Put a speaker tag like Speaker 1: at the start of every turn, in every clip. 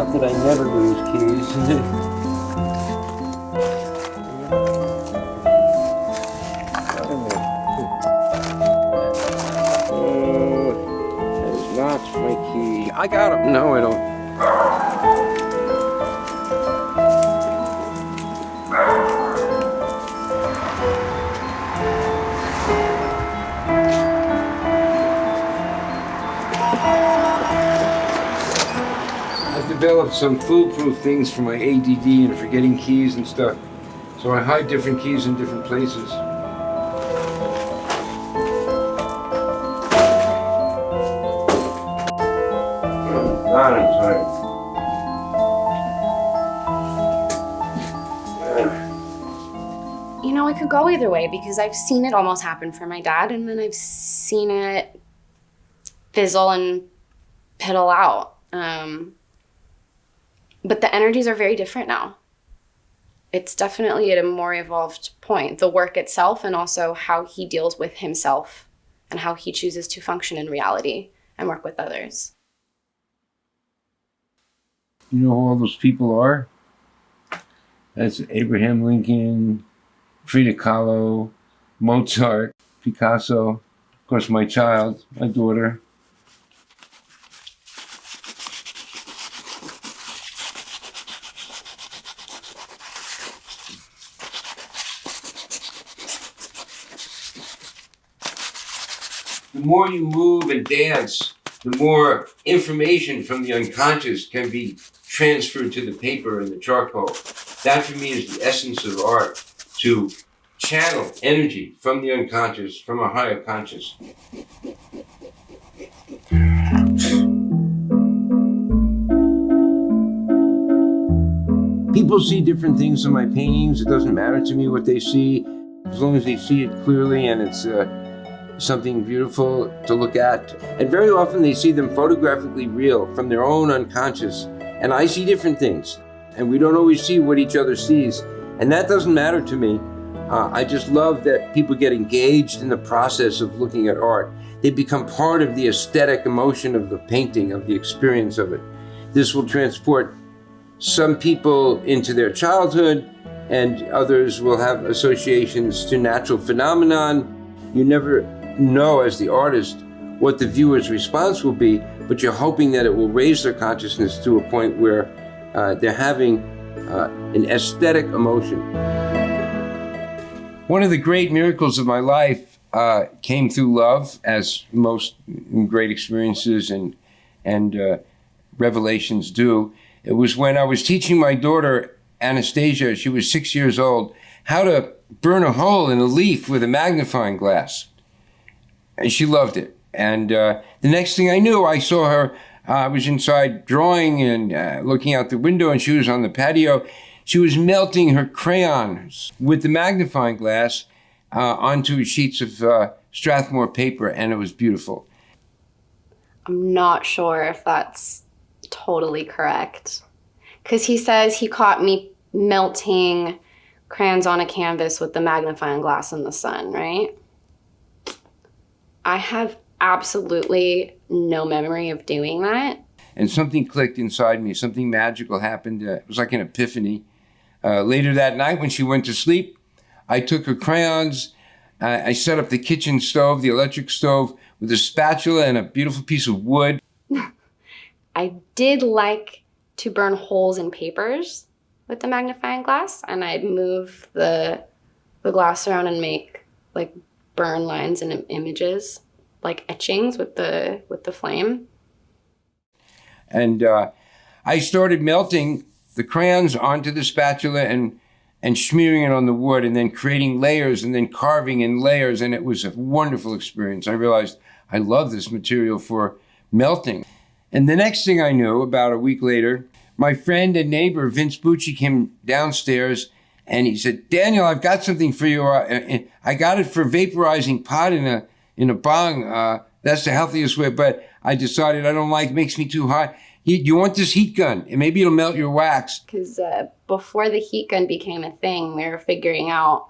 Speaker 1: Not that I never lose keys. That is not my key. I got him. No, I don't. Developed some foolproof things for my ADD and forgetting keys and stuff. So I hide different keys in different places. God, I'm tired.
Speaker 2: You know, it could go either way because I've seen it almost happen for my dad, and then I've seen it fizzle and piddle out. But the energies are very different now. It's definitely at a more evolved point. The work itself and also how he deals with himself and how he chooses to function in reality and work with others.
Speaker 1: You know who all those people are? That's Abraham Lincoln, Frida Kahlo, Mozart, Picasso, of course my child, my daughter. The more you move and dance, the more information from the unconscious can be transferred to the paper and the charcoal. That for me is the essence of art, to channel energy from the unconscious, from a higher conscious. People see different things in my paintings. It doesn't matter to me what they see, as long as they see it clearly and it's something beautiful to look at. And very often they see them photographically real from their own unconscious. And I see different things. And we don't always see what each other sees. And that doesn't matter to me. I just love that people get engaged in the process of looking at art. They become part of the aesthetic emotion of the painting, of the experience of it. This will transport some people into their childhood, and others will have associations to natural phenomenon. You never know as the artist what the viewer's response will be, but you're hoping that it will raise their consciousness to a point where they're having an aesthetic emotion. One of the great miracles of my life came through love, as most great experiences and revelations do. It was when I was teaching my daughter, Anastasia, she was 6 years old, how to burn a hole in a leaf with a magnifying glass. And she loved it. And the next thing I knew, I saw her, I was inside drawing and looking out the window, and she was on the patio. She was melting her crayons with the magnifying glass onto sheets of Strathmore paper, and it was beautiful.
Speaker 2: I'm not sure if that's totally correct. Because he says he caught me melting crayons on a canvas with the magnifying glass in the sun, right? I have absolutely no memory of doing that.
Speaker 1: And something clicked inside me. Something magical happened. It was like an epiphany. Later that night when she went to sleep, I took her crayons. I set up the kitchen stove, the electric stove, with a spatula and a beautiful piece of wood.
Speaker 2: I did like to burn holes in papers with the magnifying glass, and I'd move the glass around and make like burn lines and images, like etchings with the flame.
Speaker 1: And I started melting the crayons onto the spatula and smearing it on the wood, and then creating layers and then carving in layers, and it was a wonderful experience. I realized I love this material for melting. And the next thing I knew, about a week later, my friend and neighbor, Vince Bucci, came downstairs and he said, "Daniel, I've got something for you. I got it for vaporizing pot in a bong. That's the healthiest way, but I decided I don't like, it makes me too hot. You want this heat gun, and maybe it'll melt your wax."
Speaker 2: Because before the heat gun became a thing, we were figuring out,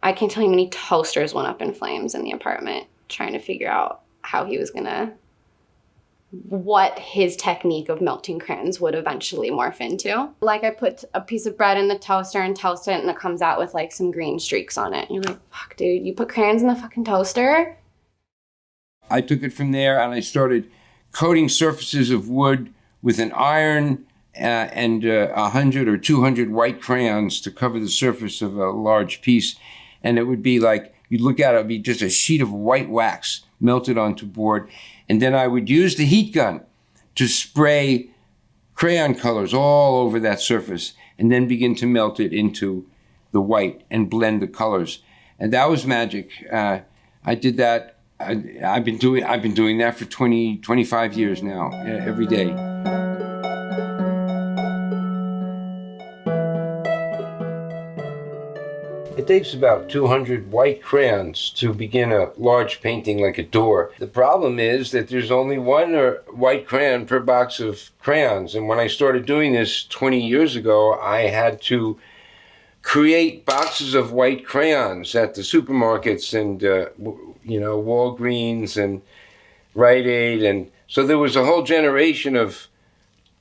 Speaker 2: I can't tell you how many toasters went up in flames in the apartment, trying to figure out how he was gonna what his technique of melting crayons would eventually morph into. Like I put a piece of bread in the toaster and toast it, and it comes out with like some green streaks on it. And you're like, fuck, dude, you put crayons in the fucking toaster?
Speaker 1: I took it from there and I started coating surfaces of wood with an iron and 100 or 200 white crayons to cover the surface of a large piece. And it would be like, you'd look at it, it would be just a sheet of white wax melted onto board. And then I would use the heat gun to spray crayon colors all over that surface and then begin to melt it into the white and blend the colors. And that was magic. I did that. I've been doing that for 25 years now, every day. It takes about 200 white crayons to begin a large painting like a door. The problem is that there's only one white crayon per box of crayons. And when I started doing this 20 years ago, I had to create boxes of white crayons at the supermarkets and, Walgreens and Rite Aid. And so there was a whole generation of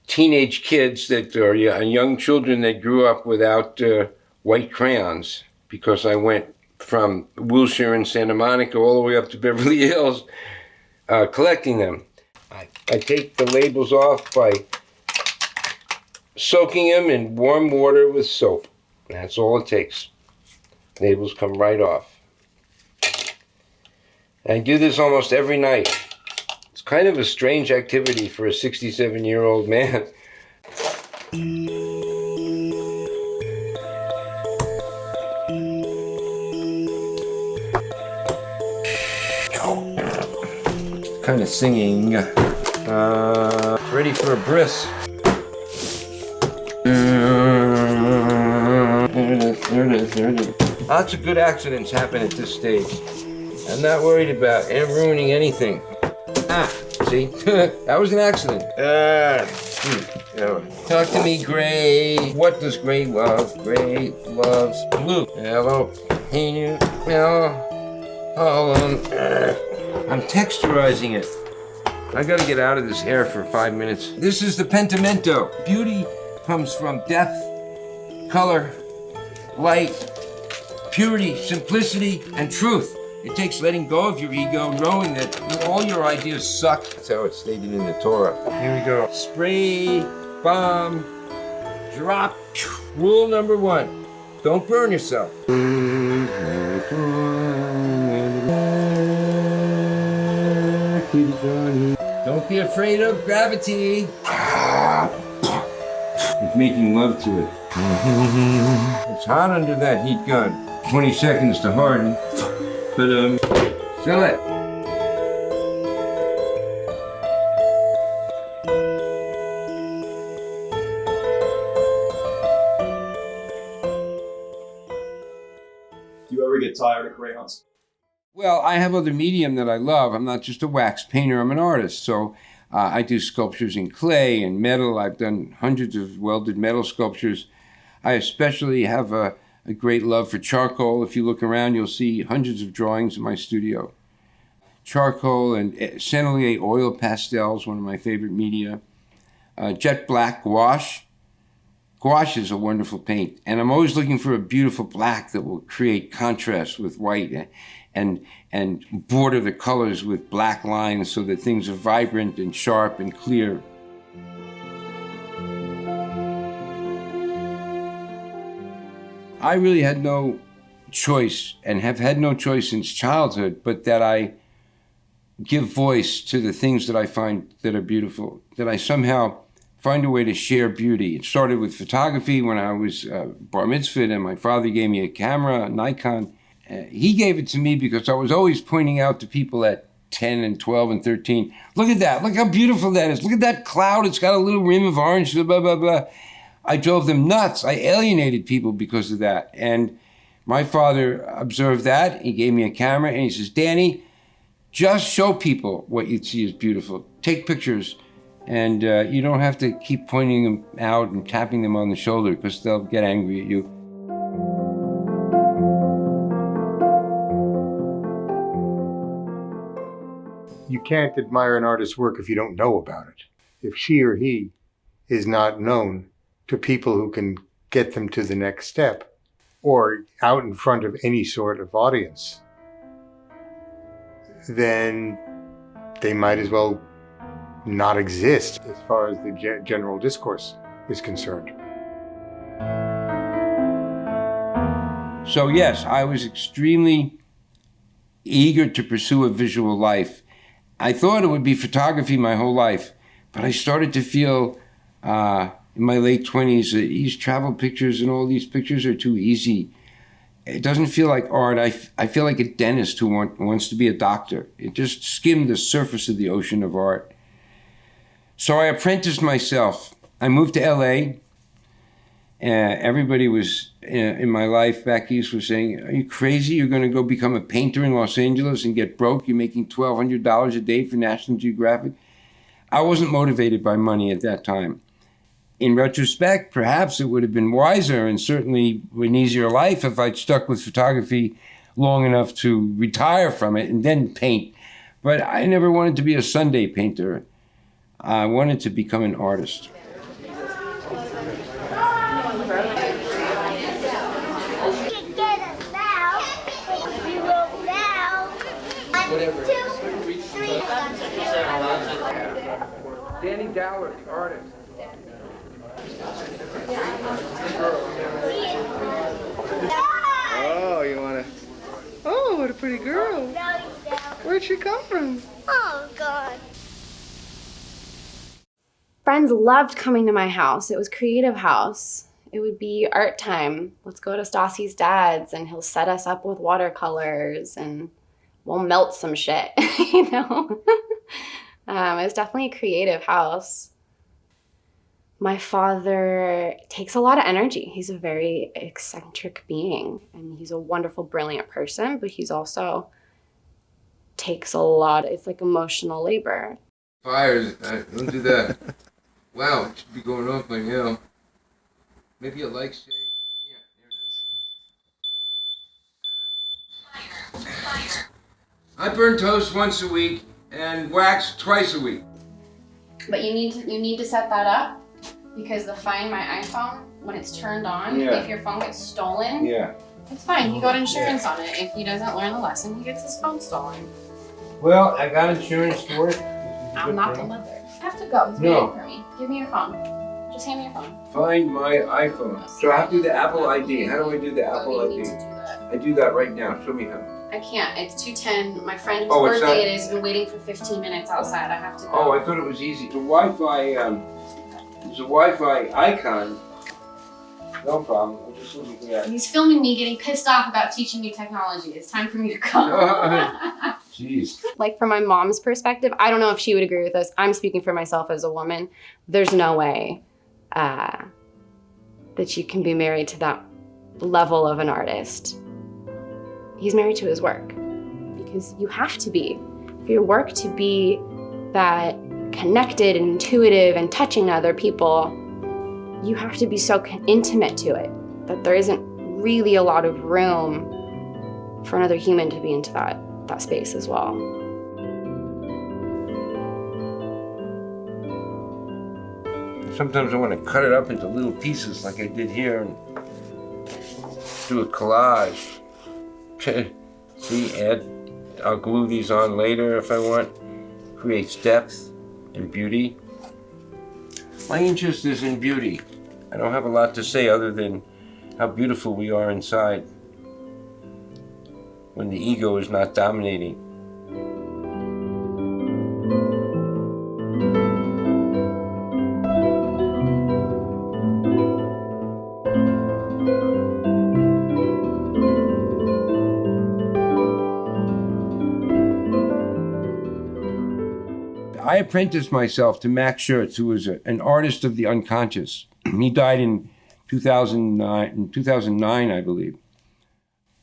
Speaker 1: teenage kids young children that grew up without white crayons, because I went from Wilshire and Santa Monica all the way up to Beverly Hills collecting them. I take the labels off by soaking them in warm water with soap. That's all it takes. Labels come right off. I do this almost every night. It's kind of a strange activity for a 67-year-old man. Kind of singing. Ready for a bris. Lots of good accidents happen at this stage. I'm not worried about ruining anything. See? That was an accident. Talk to me, Gray. What does Gray love? Gray loves blue. Hello, painted. I'm texturizing it. I gotta get out of this hair for 5 minutes. This is the pentimento. Beauty comes from depth, color, light, purity, simplicity, and truth. It takes letting go of your ego, knowing that all your ideas suck. That's how it's stated in the Torah. Here we go. Spray, bomb, drop. Rule number 1, don't burn yourself. Don't be afraid of gravity. It's making love to it. It's hot under that heat gun. 20 seconds to harden. But, sell it.
Speaker 3: Do you ever get tired of crayons?
Speaker 1: Well, I have other medium that I love. I'm not just a wax painter, I'm an artist. So I do sculptures in clay and metal. I've done hundreds of welded metal sculptures. I especially have a great love for charcoal. If you look around, you'll see hundreds of drawings in my studio. Charcoal and Sennelier oil pastels, one of my favorite media. Jet black gouache. Gouache is a wonderful paint. And I'm always looking for a beautiful black that will create contrast with white and border the colors with black lines so that things are vibrant and sharp and clear. I really had no choice, and have had no choice since childhood, but that I give voice to the things that I find that are beautiful, that I somehow find a way to share beauty. It started with photography when I was bar mitzvahed, and my father gave me a camera, a Nikon. He gave it to me because I was always pointing out to people at 10 and 12 and 13, look at that, look how beautiful that is, look at that cloud, it's got a little rim of orange, blah, blah, blah, blah. I drove them nuts. I alienated people because of that. And my father observed that. He gave me a camera and he says, Danny, just show people what you see is beautiful. Take pictures. And you don't have to keep pointing them out and tapping them on the shoulder because they'll get angry at you.
Speaker 4: You can't admire an artist's work if you don't know about it. If she or he is not known to people who can get them to the next step or out in front of any sort of audience, then they might as well not exist as far as the general discourse is concerned.
Speaker 1: So yes, I was extremely eager to pursue a visual life. I thought it would be photography my whole life, but I started to feel in my late 20s that these travel pictures and all these pictures are too easy. It doesn't feel like art. I feel like a dentist who wants to be a doctor. It just skimmed the surface of the ocean of art. So I apprenticed myself. I moved to LA. Everybody was in my life back east was saying, "Are you crazy? You're going to go become a painter in Los Angeles and get broke? You're making $1,200 a day for National Geographic." I wasn't motivated by money at that time. In retrospect, perhaps it would have been wiser and certainly an easier life if I'd stuck with photography long enough to retire from it and then paint. But I never wanted to be a Sunday painter. I wanted to become an artist. Danny Dowler, the artist.
Speaker 5: Oh, you wanna? Oh, what a pretty girl. Where'd she come from?
Speaker 6: Oh, God.
Speaker 2: Friends loved coming to my house. It was creative house. It would be art time. Let's go to Stassi's dad's and he'll set us up with watercolors and we'll melt some shit, you know? It was definitely a creative house. My father takes a lot of energy. He's a very eccentric being and he's a wonderful, brilliant person, but he's also takes a lot. It's like emotional labor.
Speaker 1: Fires, don't do that. Wow, it should be going off by now. Maybe a like shade. Yeah, there it is. I burn toast once a week and wax twice a week.
Speaker 2: But you need to set that up because the Find My iPhone, when it's turned on, if your phone gets stolen, it's fine. He got insurance on it. If he doesn't learn the lesson, he gets his phone stolen.
Speaker 1: Well, I got insurance for it.
Speaker 2: I'm not the mother. I have to go. He's waiting for me. Give me your phone. Just hand me your phone.
Speaker 1: Find My iPhone. So I have to do the Apple ID. How do I do the Apple
Speaker 2: you
Speaker 1: ID?
Speaker 2: need to do that.
Speaker 1: I do that right now. Show me how.
Speaker 2: I can't. It's 2:10. My friend whose birthday it is has been waiting for 15 minutes outside. I have to go.
Speaker 1: Oh, I thought it was easy. The Wi-Fi, there's a Wi-Fi icon. No problem. I'm just looking for that.
Speaker 2: He's filming me getting pissed off about teaching me technology. It's time for me to go.
Speaker 1: Jeez.
Speaker 2: Like from my mom's perspective, I don't know if she would agree with this. I'm speaking for myself as a woman. There's no way that you can be married to that level of an artist. He's married to his work because you have to be. For your work to be that connected and intuitive and touching other people, you have to be so intimate to it that there isn't really a lot of room for another human to be into that space as well.
Speaker 1: Sometimes I want to cut it up into little pieces like I did here and do a collage. See, I'll glue these on later if I want. Creates depth and beauty. My interest is in beauty. I don't have a lot to say other than how beautiful we are inside when the ego is not dominating. I apprenticed myself to Max Schertz, who was an artist of the unconscious. He died in 2009, I believe.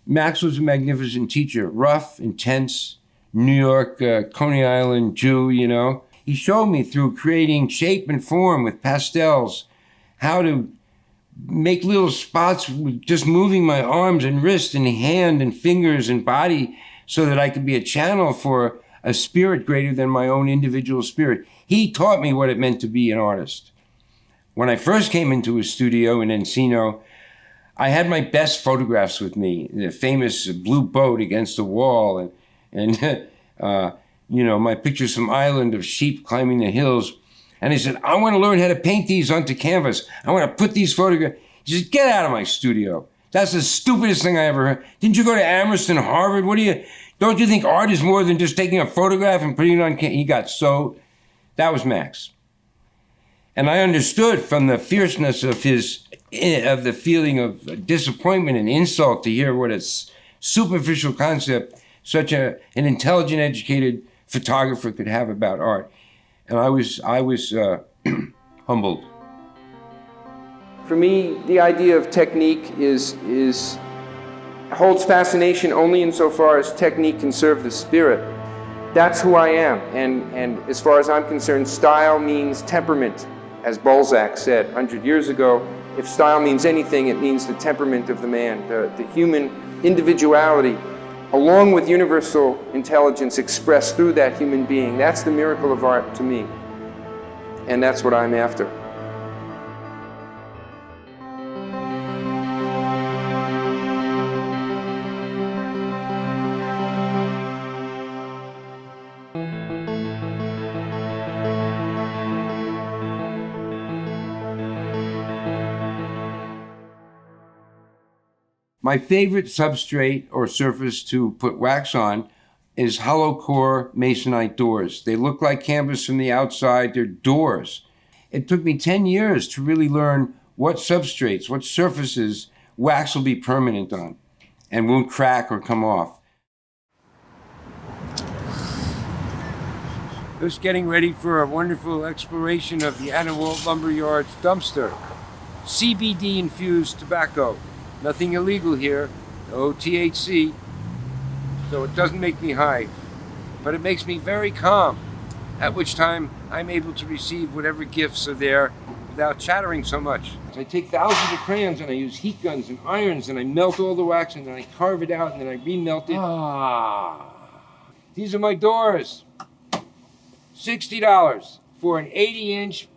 Speaker 1: Max was a magnificent teacher, rough, intense, New York, Coney Island Jew, you know. He showed me through creating shape and form with pastels how to make little spots with just moving my arms and wrist and hand and fingers and body so that I could be a channel for a spirit greater than my own individual spirit. He taught me what it meant to be an artist. When I first came into his studio in Encino, I had my best photographs with me, the famous blue boat against the wall, and my pictures from Island of sheep climbing the hills. And I said, I want to learn how to paint these onto canvas. I want to put these photographs. He said, get out of my studio. That's the stupidest thing I ever heard. Didn't you go to Amherst and Harvard? Don't you think art is more than just taking a photograph and putting it on canvas? That was Max. And I understood from the fierceness of the feeling of disappointment and insult to hear what a superficial concept such an intelligent, educated photographer could have about art. And I was humbled. For me, the idea of technique holds fascination only insofar as technique can serve the spirit. That's who I am. And as far as I'm concerned, style means temperament. As Balzac said 100 years ago, if style means anything, it means the temperament of the man, the human individuality, along with universal intelligence expressed through that human being. That's the miracle of art to me. And that's what I'm after. My favorite substrate or surface to put wax on is hollow core masonite doors. They look like canvas from the outside. They're doors. It took me 10 years to really learn what substrates, what surfaces wax will be permanent on and won't crack or come off. Just getting ready for a wonderful exploration of the Anawalt Lumberyard's dumpster. CBD-infused tobacco. Nothing illegal here, no THC, so it doesn't make me high, but it makes me very calm, at which time I'm able to receive whatever gifts are there without chattering so much. I take thousands of crayons and I use heat guns and irons and I melt all the wax and then I carve it out and then I remelt it. These are my doors. $60 for an 80-inch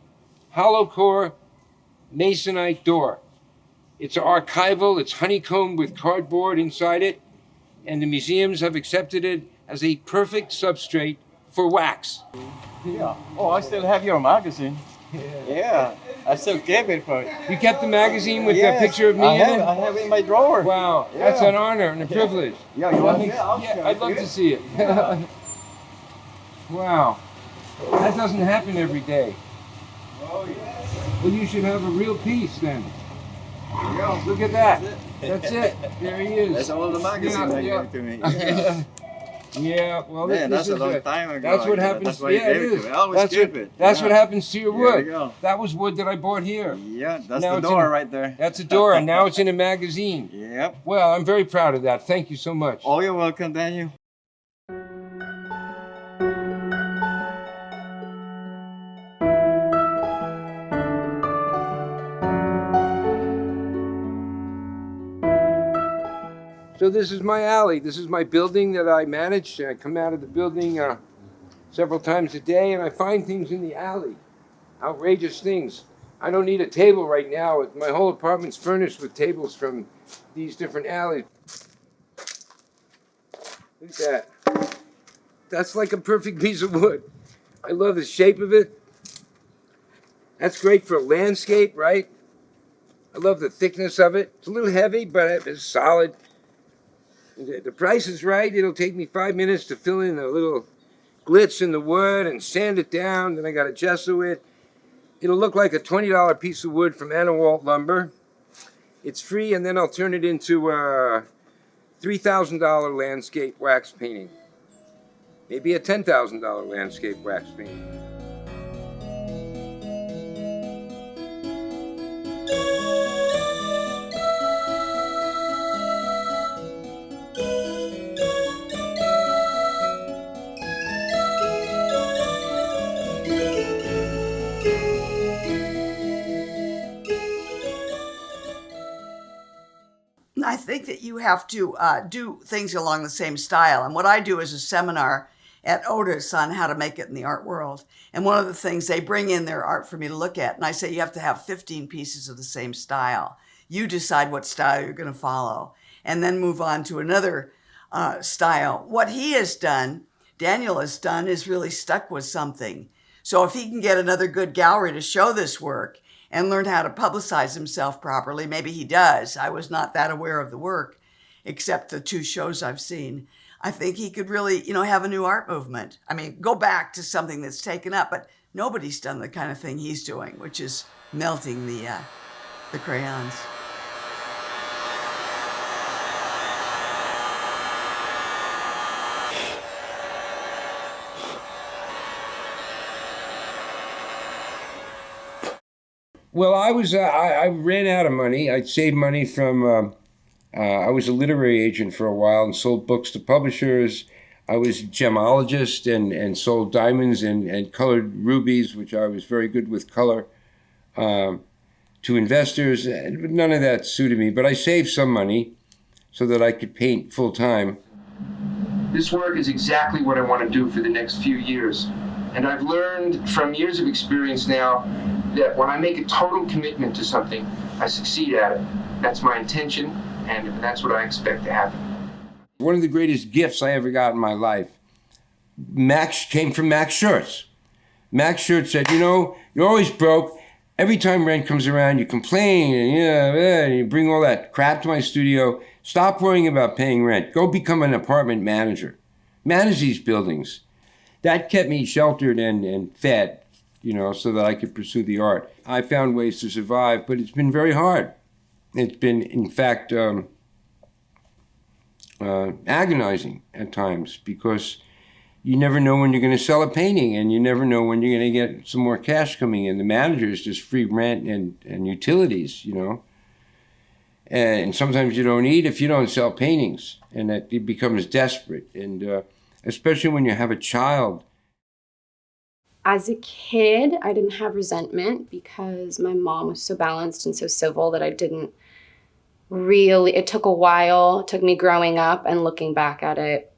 Speaker 1: hollow core masonite door. It's archival, it's honeycombed with cardboard inside it, and the museums have accepted it as a perfect substrate for wax.
Speaker 6: Yeah. Oh, I still have your magazine. Yeah. I still keep it for you.
Speaker 1: You kept the magazine with the picture of me in it?
Speaker 6: I have it in my drawer.
Speaker 1: Wow,
Speaker 6: Yeah.
Speaker 1: That's an honor and a privilege.
Speaker 6: Yeah, you want
Speaker 1: I'd love to see it. Wow, that doesn't happen every day.
Speaker 6: Oh, yeah.
Speaker 1: Well, you should have a real piece then.
Speaker 6: Yeah.
Speaker 1: Look at that. That's it. There he is.
Speaker 6: That's all the magazine they gave to me.
Speaker 1: Yeah, well,
Speaker 6: Man,
Speaker 1: this
Speaker 6: that's
Speaker 1: is
Speaker 6: a long time ago.
Speaker 1: That's what happens.
Speaker 6: That's why you
Speaker 1: yeah,
Speaker 6: gave
Speaker 1: it
Speaker 6: it to
Speaker 1: is.
Speaker 6: me. I always keep it.
Speaker 1: That's what happens to your
Speaker 6: There
Speaker 1: wood.
Speaker 6: you go.
Speaker 1: That was wood that I bought here.
Speaker 6: Yeah, that's
Speaker 1: Now
Speaker 6: the
Speaker 1: it's
Speaker 6: door
Speaker 1: in-
Speaker 6: right there.
Speaker 1: That's a door, and now it's in a magazine.
Speaker 6: Yep.
Speaker 1: Well, I'm very proud of that. Thank you so much.
Speaker 6: Oh, you're welcome, Daniel.
Speaker 1: So this is my alley. This is my building that I manage. I come out of the building several times a day, and I find things in the alley. Outrageous things. I don't need a table right now. My whole apartment's furnished with tables from these different alleys. Look at that. That's like a perfect piece of wood. I love the shape of it. That's great for a landscape, right? I love the thickness of it. It's a little heavy, but it's solid. The price is right. It'll take me 5 minutes to fill in a little glitz in the wood and sand it down. Then I got to gesso it. It'll look like a $20 piece of wood from Anawalt Lumber. It's free, and then I'll turn it into a $3,000 landscape wax painting. Maybe a $10,000 landscape wax painting.
Speaker 7: I think that you have to do things along the same style. And what I do is a seminar, at Otis on how to make it in the art world. And one of the things, they bring in their art for me to look at, and I say you have to have 15 pieces of the same style. You decide what style you're going to follow, and then move on to another style. What he has done, Daniel has done, is really stuck with something. So if he can get another good gallery to show this work and learn how to publicize himself properly, maybe he does. I was not that aware of the work, except the 2 shows I've seen. I think he could really, have a new art movement. I mean, go back to something that's taken up, but nobody's done the kind of thing he's doing, which is melting the crayons.
Speaker 1: Well, I ran out of money. I saved money from, I was a literary agent for a while and sold books to publishers. I was a gemologist and sold diamonds and colored rubies, which I was very good with color, to investors. None of that suited me, but I saved some money so that I could paint full time. This work is exactly what I want to do for the next few years. And I've learned from years of experience now that when I make a total commitment to something, I succeed at it. That's my intention, and that's what I expect to happen. One of the greatest gifts I ever got in my life came from Max Schertz. Max Schertz said, you're always broke. Every time rent comes around, you complain, and you bring all that crap to my studio. Stop worrying about paying rent. Go become an apartment manager. Manage these buildings. That kept me sheltered and fed, so that I could pursue the art. I found ways to survive, but it's been very hard. It's been, in fact, agonizing at times because you never know when you're going to sell a painting and you never know when you're going to get some more cash coming in. The manager is just free rent and utilities, And sometimes you don't eat if you don't sell paintings, and that it becomes desperate. And especially when you have a child.
Speaker 2: As a kid, I didn't have resentment because my mom was so balanced and so civil that I didn't really, it took a while, it took me growing up and looking back at it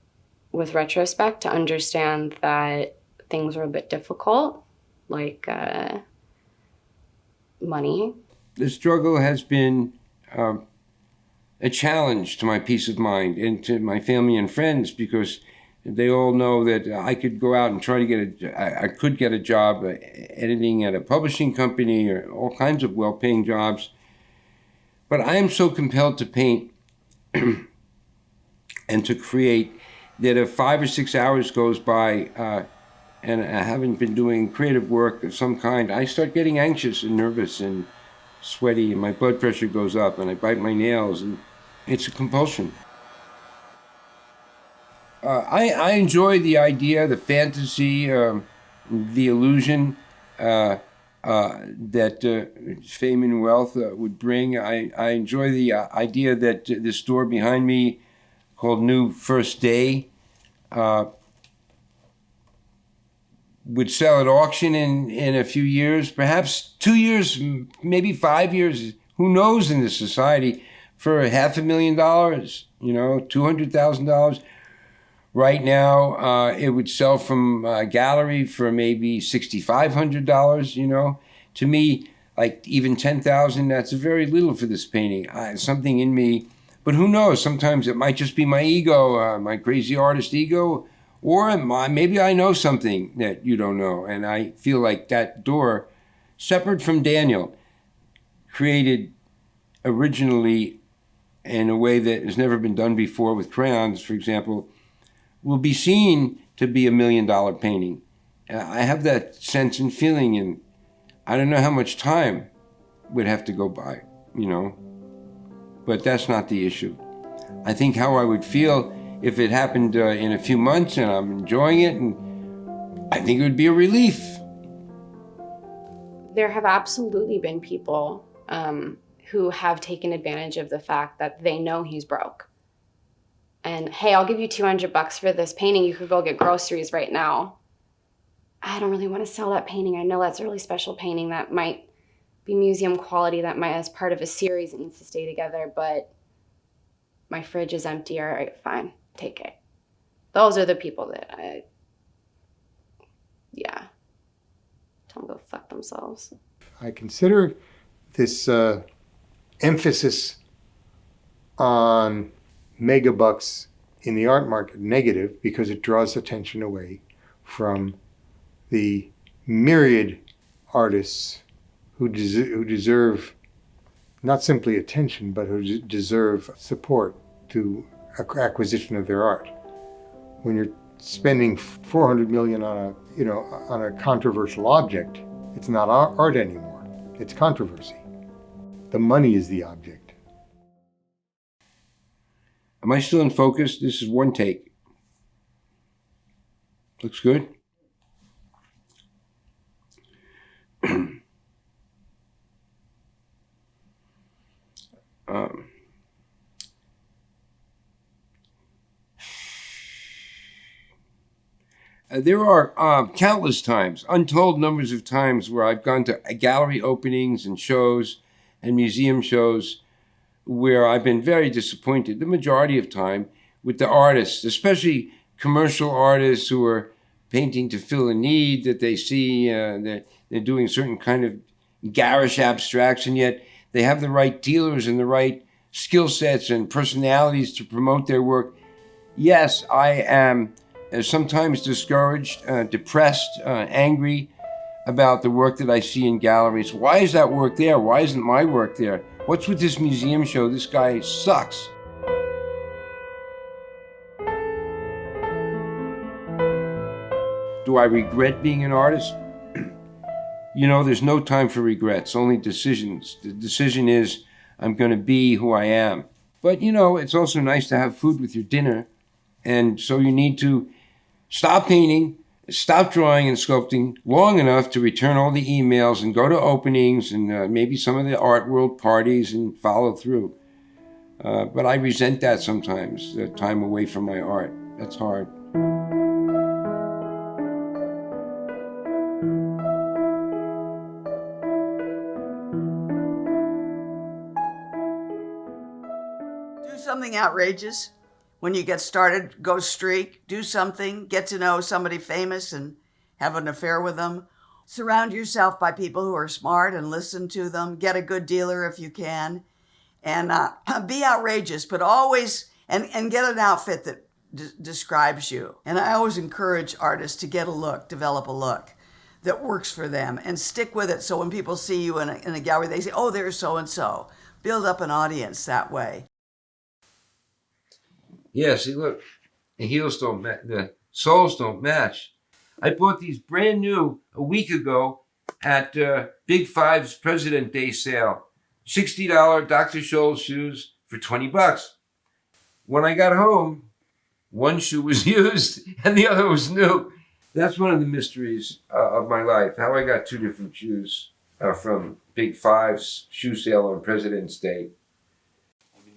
Speaker 2: with retrospect to understand that things were a bit difficult, like money.
Speaker 1: The struggle has been a challenge to my peace of mind and to my family and friends because they all know that I could go out and try to I could get a job editing at a publishing company or all kinds of well-paying jobs. But I am so compelled to paint and to create that if 5 or 6 hours goes by and I haven't been doing creative work of some kind, I start getting anxious and nervous and sweaty and my blood pressure goes up and I bite my nails and it's a compulsion. I enjoy the idea, the fantasy, the illusion that fame and wealth would bring. I enjoy the idea that the store behind me called New First Day would sell at auction in a few years, perhaps 2 years, maybe 5 years, who knows in this society, for $500,000, $200,000. Right now, it would sell from a gallery for maybe $6,500, To me, like even $10,000, that's very little for this painting. Something in me, but who knows? Sometimes it might just be my ego, my crazy artist ego, or maybe I know something that you don't know. And I feel like that door, separate from Daniel, created originally in a way that has never been done before with crayons, for example, will be seen to be $1 million painting. I have that sense and feeling, and I don't know how much time would have to go by, but that's not the issue. I think how I would feel if it happened in a few months and I'm enjoying it, and I think it would be a relief.
Speaker 2: There have absolutely been people who have taken advantage of the fact that they know he's broke. And hey, I'll give you $200 for this painting. You could go get groceries right now. I don't really want to sell that painting. I know that's a really special painting that might be museum quality, that might as part of a series that needs to stay together, but my fridge is empty. All right, fine, take it. Those are the people that themselves.
Speaker 4: I consider this emphasis on megabucks in the art market negative because it draws attention away from the myriad artists who deserve not simply attention, but who deserve support to acquisition of their art. When you're spending $400 million on a controversial object, it's not art anymore. It's controversy. The money is the object.
Speaker 1: Am I still in focus? This is one take. Looks good. There are countless times, untold numbers of times, where I've gone to gallery openings and shows and museum shows where I've been very disappointed, the majority of time, with the artists, especially commercial artists who are painting to fill a need that they see, that they're doing certain kind of garish abstraction, yet they have the right dealers and the right skill sets and personalities to promote their work. Yes, I am sometimes discouraged, depressed, angry about the work that I see in galleries. Why is that work there? Why isn't my work there? What's with this museum show? This guy sucks. Do I regret being an artist? There's no time for regrets, only decisions. The decision is, I'm going to be who I am. But, it's also nice to have food with your dinner. And so you need to stop painting, stop drawing and sculpting long enough to return all the emails and go to openings and maybe some of the art world parties and follow through. But I resent that sometimes, the time away from my art. That's hard.
Speaker 7: Do something outrageous. When you get started, go streak, do something, get to know somebody famous and have an affair with them. Surround yourself by people who are smart and listen to them. Get a good dealer if you can. And be outrageous, but always, and get an outfit that describes you. And I always encourage artists to get a look, develop a look that works for them and stick with it. So when people see you in a gallery, they say, oh, there's so-and-so. Build up an audience that way.
Speaker 1: Yeah, see, look, the heels don't match, the soles don't match. I bought these brand new a week ago at Big Five's President Day sale. $60 Dr. Scholl's shoes for $20. When I got home, one shoe was used and the other was new. That's one of the mysteries of my life, how I got two different shoes from Big Five's shoe sale on President's Day.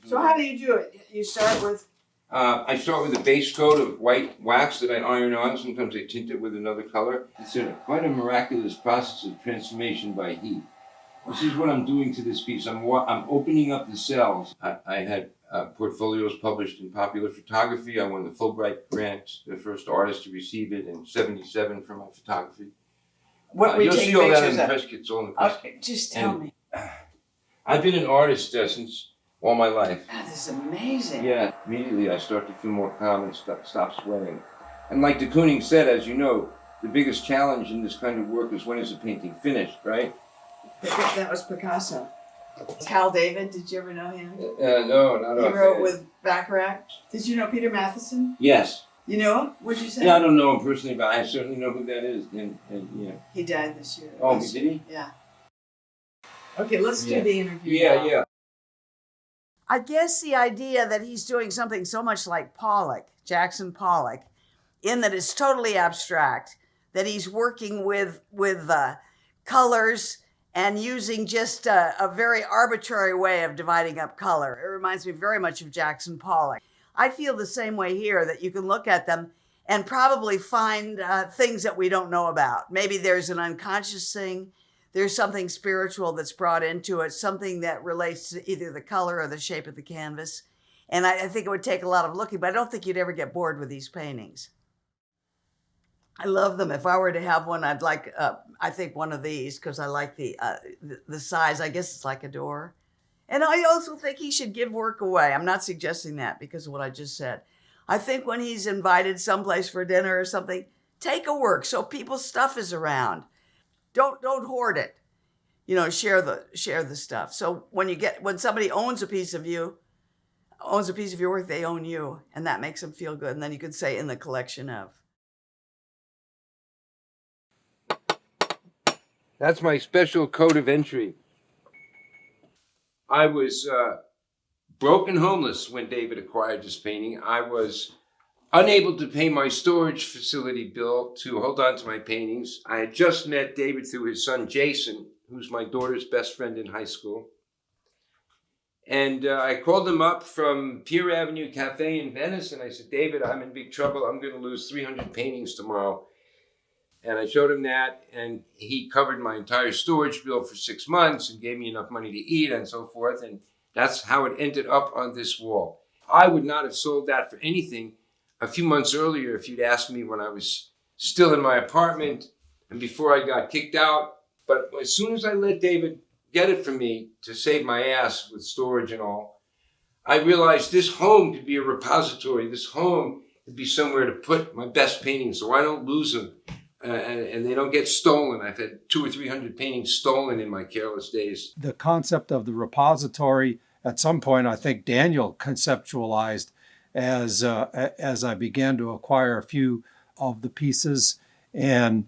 Speaker 7: So how do you do it? You start with?
Speaker 1: I start with a base coat of white wax that I iron on. Sometimes I tint it with another color. It's quite a miraculous process of transformation by heat. This is what I'm doing to this piece. I'm opening up the cells. I had portfolios published in Popular Photography. I won the Fulbright grant, the first artist to receive it in '77 for my photography.
Speaker 7: What we
Speaker 1: you'll
Speaker 7: take
Speaker 1: see all that
Speaker 7: pictures
Speaker 1: in the
Speaker 7: of?
Speaker 1: press kits, all in the press
Speaker 7: Okay, just tell me.
Speaker 1: I've been an artist since all my life.
Speaker 7: God, this is amazing.
Speaker 1: Yeah, immediately I start to feel more calm and stop sweating. And like de Kooning said, as you know, the biggest challenge in this kind of work is when is a painting finished, right?
Speaker 7: That was Picasso. Hal David, did you ever know him?
Speaker 1: No, not
Speaker 7: He wrote with Baccarat. Did you know Peter Matheson?
Speaker 1: Yes.
Speaker 7: You know him? What'd you say?
Speaker 1: Yeah, I don't know him personally, but I certainly know who that is. And yeah.
Speaker 7: He died this year.
Speaker 1: Oh, did he?
Speaker 7: Yeah. Okay, let's do the interview.
Speaker 1: Yeah.
Speaker 7: I guess the idea that he's doing something so much like Pollock, Jackson Pollock, in that it's totally abstract, that he's working with colors and using just a very arbitrary way of dividing up color. It reminds me very much of Jackson Pollock. I feel the same way here, that you can look at them and probably find things that we don't know about. Maybe there's an unconscious thing. There's something spiritual that's brought into it, something that relates to either the color or the shape of the canvas. And I think it would take a lot of looking, but I don't think you'd ever get bored with these paintings. I love them. If I were to have one, I'd like, I think one of these because I like the size. I guess it's like a door. And I also think he should give work away. I'm not suggesting that because of what I just said. I think when he's invited someplace for dinner or something, take a work so people's stuff is around. Don't hoard it. You know, share the stuff. So when somebody owns a piece of your work, they own you, and that makes them feel good. And then you could say in the collection of.
Speaker 1: That's my special code of entry. I was broke and homeless when David acquired this painting. I was unable to pay my storage facility bill to hold on to my paintings. I had just met David through his son Jason, who's my daughter's best friend in high school. And I called him up from Pier Avenue Cafe in Venice, and I said, David, I'm in big trouble. I'm going to lose 300 paintings tomorrow. And I showed him that, and he covered my entire storage bill for 6 months and gave me enough money to eat and so forth. And that's how it ended up on this wall. I would not have sold that for anything a few months earlier if you'd asked me when I was still in my apartment and before I got kicked out. But as soon as I let David get it from me to save my ass with storage and all, I realized this home could be a repository. This home could be somewhere to put my best paintings so I don't lose them. And they don't get stolen. I've had 200 or 300 paintings stolen in my careless days.
Speaker 8: The concept of the repository, at some point, I think Daniel conceptualized as I began to acquire a few of the pieces. And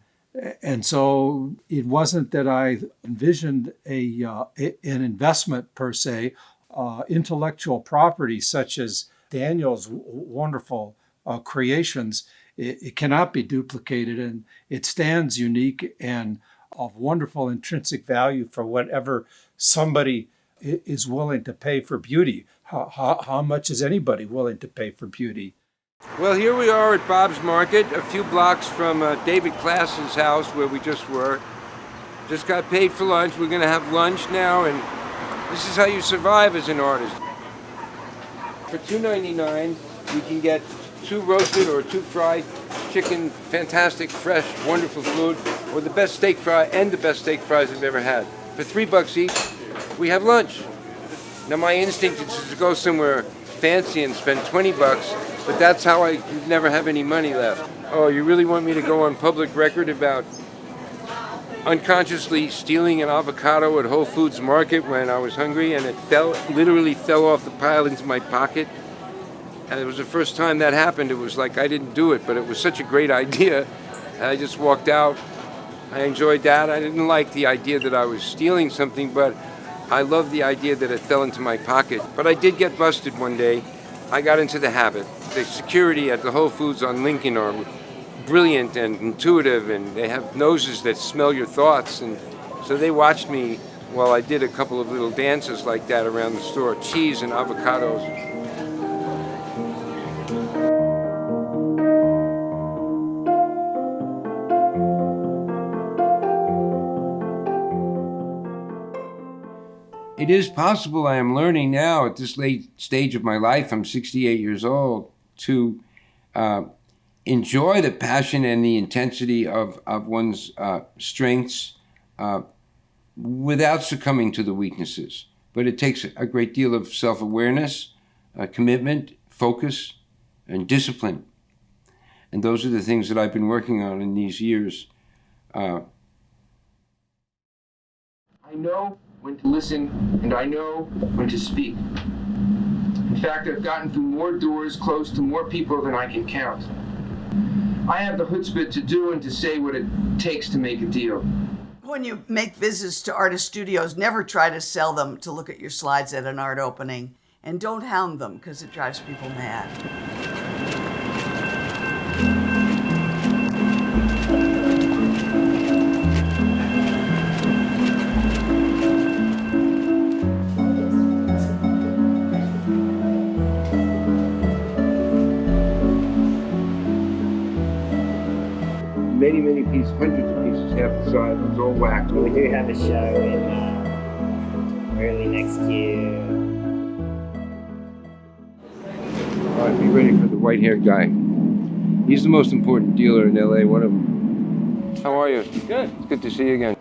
Speaker 8: so it wasn't that I envisioned an investment per se, intellectual property such as Daniel's wonderful creations. It cannot be duplicated, and it stands unique and of wonderful intrinsic value for whatever somebody is willing to pay for beauty. How much is anybody willing to pay for beauty?
Speaker 1: Well, here we are at Bob's Market, a few blocks from David Klass's house where we just were. Just got paid for lunch. We're going to have lunch now, and this is how you survive as an artist. For $2.99, you can get 2 roasted or 2 fried chicken, fantastic, fresh, wonderful food, or the best steak fry and the best steak fries I've ever had. For $3 each, we have lunch. Now my instinct is to go somewhere fancy and spend $20, but that's how I never have any money left. Oh, you really want me to go on public record about unconsciously stealing an avocado at Whole Foods Market when I was hungry and it literally fell off the pile into my pocket? And it was the first time that happened. It was like I didn't do it, but it was such a great idea. I just walked out. I enjoyed that. I didn't like the idea that I was stealing something, but I loved the idea that it fell into my pocket. But I did get busted one day. I got into the habit. The security at the Whole Foods on Lincoln are brilliant and intuitive, and they have noses that smell your thoughts. And so they watched me while I did a couple of little dances like that around the store, cheese and avocados. It is possible, I am learning now at this late stage of my life, I'm 68 years old, to enjoy the passion and the intensity of one's strengths without succumbing to the weaknesses. But it takes a great deal of self-awareness, commitment, focus, and discipline. And those are the things that I've been working on in these years. I know when to listen, and I know when to speak. In fact, I've gotten through more doors, close to more people than I can count. I have the chutzpah to do and to say what it takes to make a deal.
Speaker 7: When you make visits to artist studios, never try to sell them to look at your slides at an art opening. And don't hound them, because it drives people mad.
Speaker 1: Many pieces, hundreds of pieces, half the size, it was all whacked.
Speaker 9: We do have a show in early next year.
Speaker 1: All right, be ready for the white-haired guy. He's the most important dealer in LA, one of them. How are you?
Speaker 6: Good.
Speaker 1: It's good to see you again.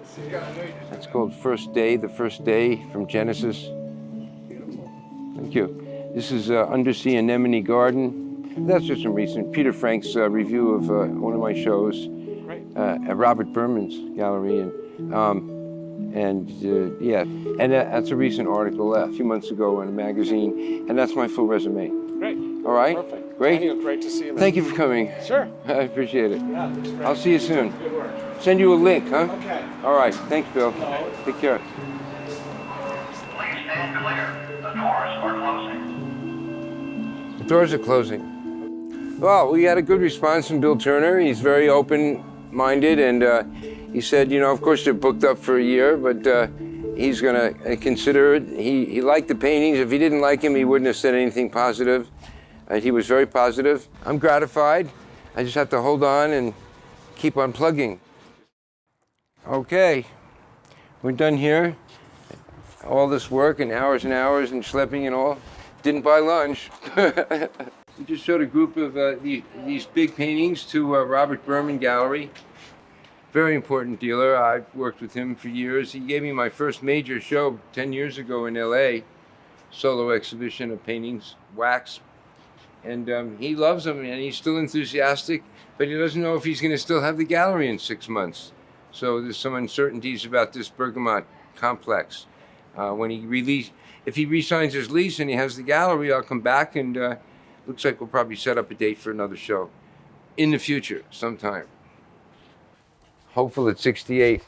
Speaker 1: It's called First Day, the First Day from Genesis. Thank you. This is Undersea Anemone Garden. That's just some recent. Peter Frank's review of one of my shows at Robert Berman's gallery. And that's a recent article a few months ago in a magazine. And that's my full resume.
Speaker 10: Great.
Speaker 1: All right?
Speaker 10: Perfect.
Speaker 1: Great.
Speaker 10: Daniel, great to see you, man.
Speaker 1: Thank you for coming.
Speaker 10: Sure.
Speaker 1: I appreciate it.
Speaker 10: Yeah, that's great.
Speaker 1: I'll see you soon.
Speaker 10: Good work.
Speaker 1: Send you a link, huh?
Speaker 10: Okay.
Speaker 1: All right. Thanks, Bill. Take care.
Speaker 11: Please stand clear. The doors are closing.
Speaker 1: The doors are closing. Well, we had a good response from Bill Turner. He's very open-minded, and he said, of course they're booked up for a year, but he's going to consider it. He liked the paintings. If he didn't like him, he wouldn't have said anything positive. He was very positive. I'm gratified. I just have to hold on and keep on plugging. Okay, we're done here. All this work and hours and schlepping and all. Didn't buy lunch. We just showed a group of these big paintings to Robert Berman Gallery. Very important dealer. I've worked with him for years. He gave me my first major show 10 years ago in LA, solo exhibition of paintings, wax. And he loves them, and he's still enthusiastic, but he doesn't know if he's going to still have the gallery in 6 months. So there's some uncertainties about this Bergamot complex. If he re-signs his lease and he has the gallery, I'll come back, and looks like we'll probably set up a date for another show in the future sometime. Hopeful at 68.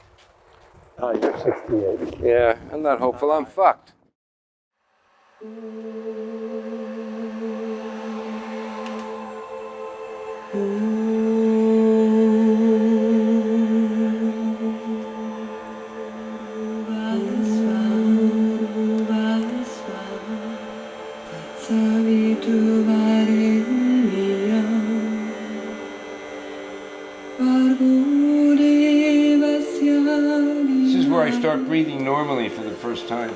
Speaker 10: Oh, you're 68.
Speaker 1: Yeah, I'm not hopeful, I'm fucked. This is where I start breathing normally for the first time.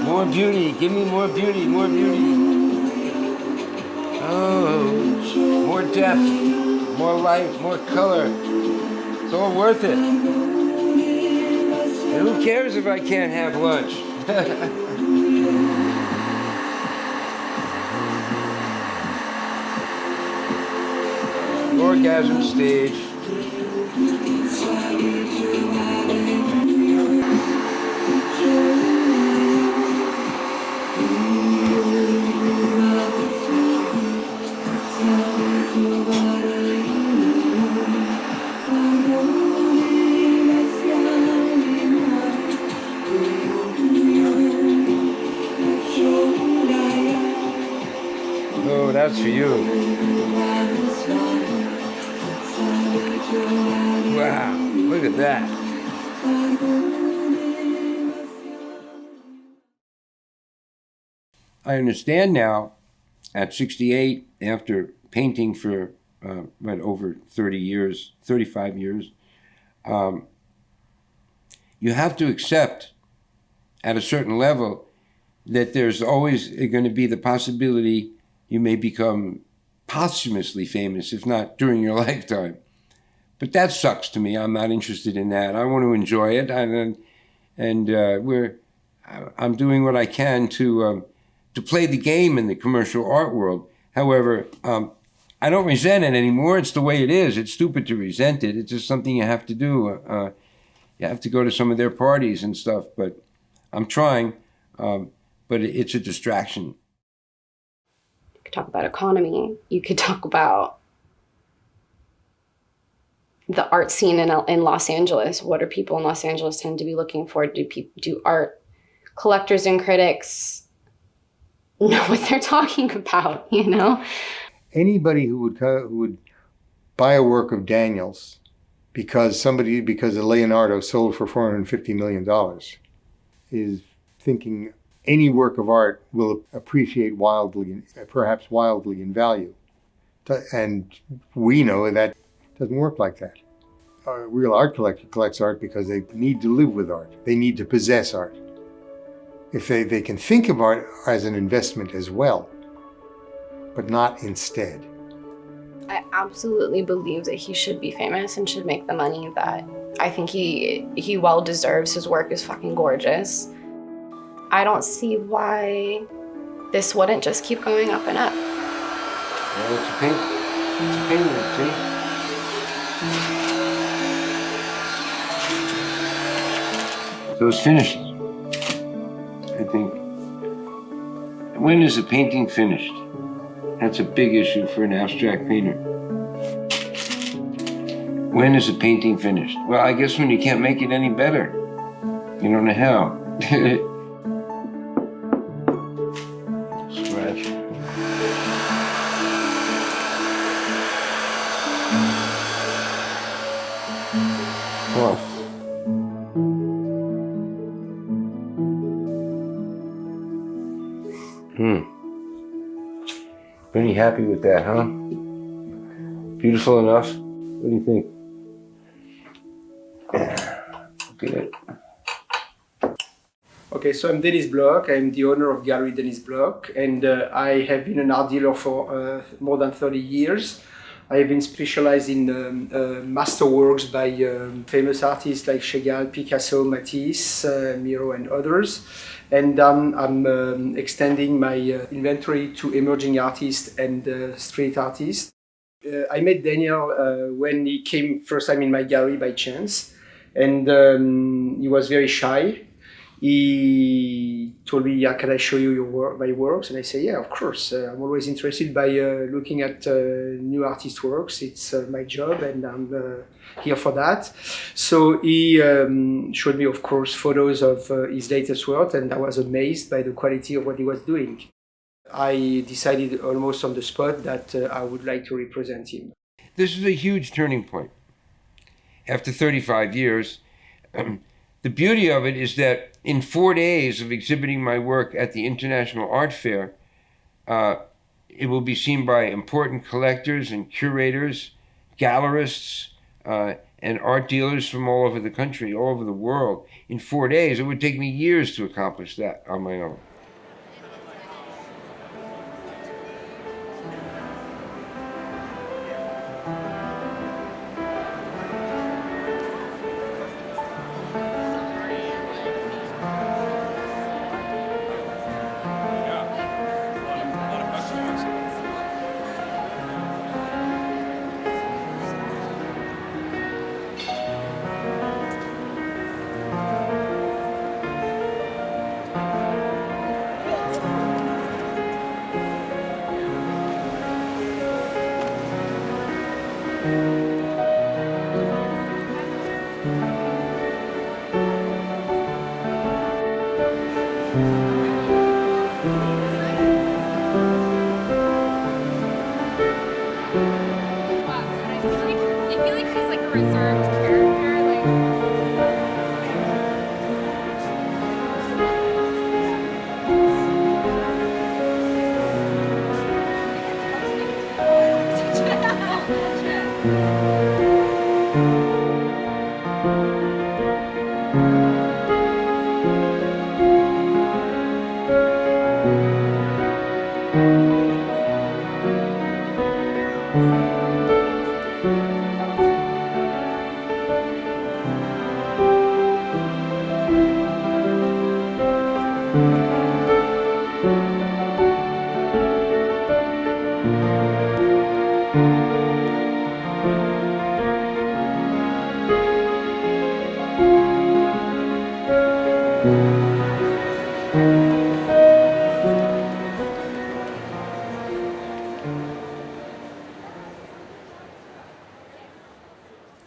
Speaker 1: More beauty, give me more beauty, more beauty. Oh, more depth, more light, more color. It's all worth it. And who cares if I can't have lunch? Orgasm stage. Oh, that's for you. Wow, look at that. I understand now, at 68, after painting for over 30 years, 35 years, you have to accept at a certain level that there's always going to be the possibility you may become posthumously famous, if not during your lifetime. But that sucks to me. I'm not interested in that. I want to enjoy it, I'm doing what I can to to play the game in the commercial art world. However, I don't resent it anymore. It's the way it is. It's stupid to resent it. It's just something you have to do. You have to go to some of their parties and stuff, but I'm trying, but it's a distraction.
Speaker 2: You could talk about economy. You could talk about the art scene in Los Angeles. What do people in Los Angeles tend to be looking for? Do art collectors and critics know what they're talking about, you know?
Speaker 4: Anybody who would buy a work of Daniel's because Leonardo sold for $450 million is thinking any work of art will appreciate wildly, perhaps wildly in value. And we know that doesn't work like that. A real art collector collects art because they need to live with art. They need to possess art. If they can think of art as an investment as well, but not instead.
Speaker 2: I absolutely believe that he should be famous and should make the money that I think he well deserves. His work is fucking gorgeous. I don't see why this wouldn't just keep going up and up.
Speaker 1: Well, it's a painting, see? So it's finished, I think. When is a painting finished? That's a big issue for an abstract painter. When is a painting finished? Well, I guess when you can't make it any better. You don't know how. Scratch. Oh. Pretty happy with that, huh? Beautiful enough? What do you think? Look at it.
Speaker 12: Okay, so I'm Dennis Bloch. I'm the owner of Gallery Dennis Bloch, and I have been an art dealer for more than 30 years. I have been specialized in masterworks by famous artists like Chagall, Picasso, Matisse, Miro, and others. And I'm extending my inventory to emerging artists and street artists. I met Daniel when he came first time in my gallery by chance, and he was very shy. He told me, "Yeah, can I show you my works?" And I say, "Yeah, of course. I'm always interested by looking at new artist works. It's my job, and I'm here for that." So he showed me, of course, photos of his latest work, and I was amazed by the quality of what he was doing. I decided almost on the spot that I would like to represent him.
Speaker 1: This is a huge turning point. After 35 years, the beauty of it is that in 4 days of exhibiting my work at the International Art Fair, it will be seen by important collectors and curators, gallerists, and art dealers from all over the country, all over the world. In 4 days, it would take me years to accomplish that on my own.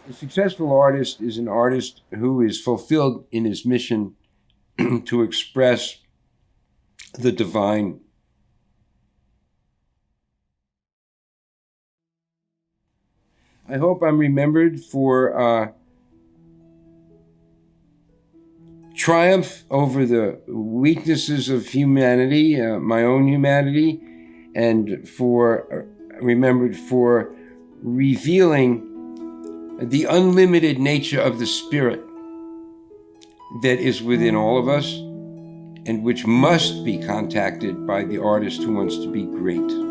Speaker 1: A successful artist is an artist who is fulfilled in his mission to express the divine. I hope I'm remembered for triumph over the weaknesses of humanity, my own humanity, and remembered for revealing the unlimited nature of the spirit that is within all of us and which must be contacted by the artist who wants to be great.